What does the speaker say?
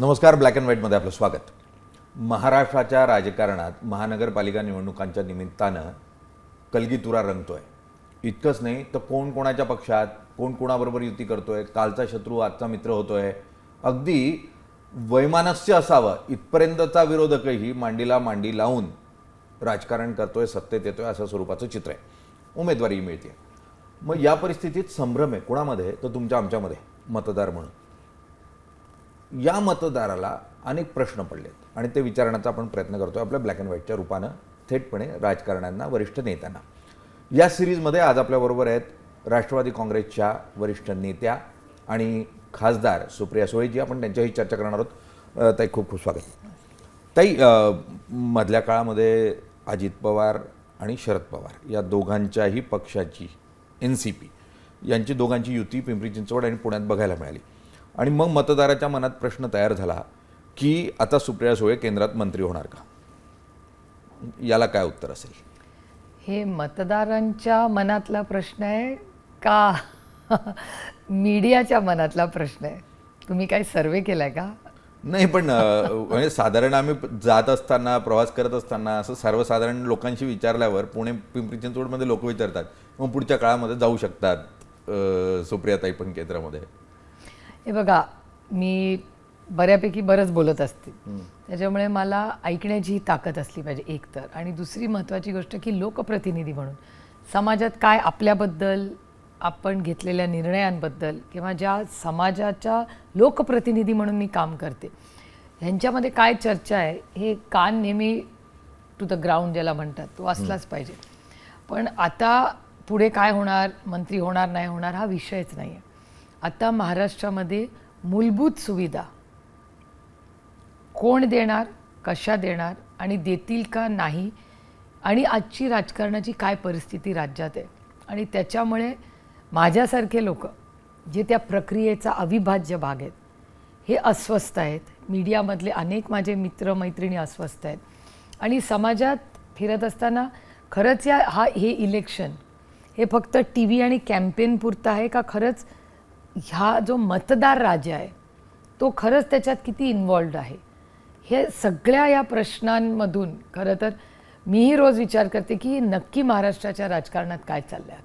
नमस्कार. Black and व्हाईटमध्ये आपलं स्वागत. महाराष्ट्राच्या राजकारणात महानगरपालिका निवडणुकांच्या निमित्तानं कलगीतुरा रंगतोय. इतकंच नाही तर कोण कोणाच्या पक्षात, कोण कोणाबरोबर युती करतोय, कालचा शत्रू आजचा मित्र होतोय, अगदी वैमानस्य असावं इथपर्यंतचा विरोधकही मांडीला मांडी लावून राजकारण करतोय, सत्तेत येतोय, असं स्वरूपाचं चित्र आहे. उमेदवारी मिळते. मग या परिस्थितीत संभ्रम आहे कोणामध्ये, तर तुमच्या आमच्यामध्ये मतदार म्हणून. या मतदाराला अनेक प्रश्न पडलेत आणि ते विचारण्याचा आपण प्रयत्न करतोय आपल्या ब्लॅक अँड व्हाईटच्या रूपानं, थेटपणे राजकारण्यांना, वरिष्ठ नेत्यांना. या सिरीजमध्ये आज आपल्याबरोबर आहेत राष्ट्रवादी काँग्रेसच्या वरिष्ठ नेत्या आणि खासदार सुप्रिया सुळेजी. आपण त्यांच्याही चर्चा करणार आहोत. ताई, खूप खूप स्वागत. ताई, मधल्या काळामध्ये अजित पवार आणि शरद पवार या दोघांच्याही पक्षाची NCP यांची दोघांची युती पिंपरी चिंचवड आणि पुण्यात बघायला मिळाली. आणि मग मतदाराच्या मनात प्रश्न तयार झाला की आता सुप्रिया सुळे केंद्रात मंत्री होणार का? याला काय उत्तर असेल? हे मतदारांच्या मनातला प्रश्न आहे का मीडियाच्या मनातला प्रश्न आहे? तुम्ही काही सर्वे केलाय का? नाही, पण म्हणजे साधारण आम्ही जात असताना, प्रवास करत असताना असं सर्वसाधारण लोकांशी विचारल्यावर पुणे पिंपरी चिंचवडमध्ये लोक विचारतात मग पुढच्या काळामध्ये जाऊ शकतात सुप्रियाताई पण केंद्रामध्ये. हे बघा, मी बऱ्यापैकी बरंच बोलत असते, त्याच्यामुळे मला ऐकण्याची ताकद असली पाहिजे एक तर. आणि दुसरी महत्त्वाची गोष्ट की लोकप्रतिनिधी म्हणून समाजात काय आपल्याबद्दल, आपण घेतलेल्या निर्णयांबद्दल किंवा ज्या समाजाच्या लोकप्रतिनिधी म्हणून मी काम करते ह्यांच्यामध्ये काय चर्चा आहे हे कान नेहमी टू द ग्राउंड ज्याला म्हणतात तो असलाच पाहिजे. पण आता पुढे काय होणार, मंत्री होणार नाही होणार हा विषयच नाही आहे. आता महाराष्ट्रामध्ये मूलभूत सुविधा कोण देणार, कशा देणार आणि देतील का नाही, आणि आजची राजकारणाची काय परिस्थिती राज्यात आहे, आणि त्याच्यामुळे माझ्यासारखे लोक जे त्या प्रक्रियेचा अविभाज्य भाग आहेत हे अस्वस्थ आहेत. मीडियामधले अनेक माझे मित्र मैत्रिणी अस्वस्थ आहेत. आणि समाजात फिरत असताना खरंच हे इलेक्शन हे फक्त TV आणि कॅम्पेन पुरतं आहे का, खरंच ह्या जो मतदार राजा आहे तो खरंच त्याच्यात किती इन्वॉल्व्ड आहे, हे सगळ्या या प्रश्नांमधून खरं तर मीही रोज विचार करते की नक्की महाराष्ट्राच्या राजकारणात काय चाललंय.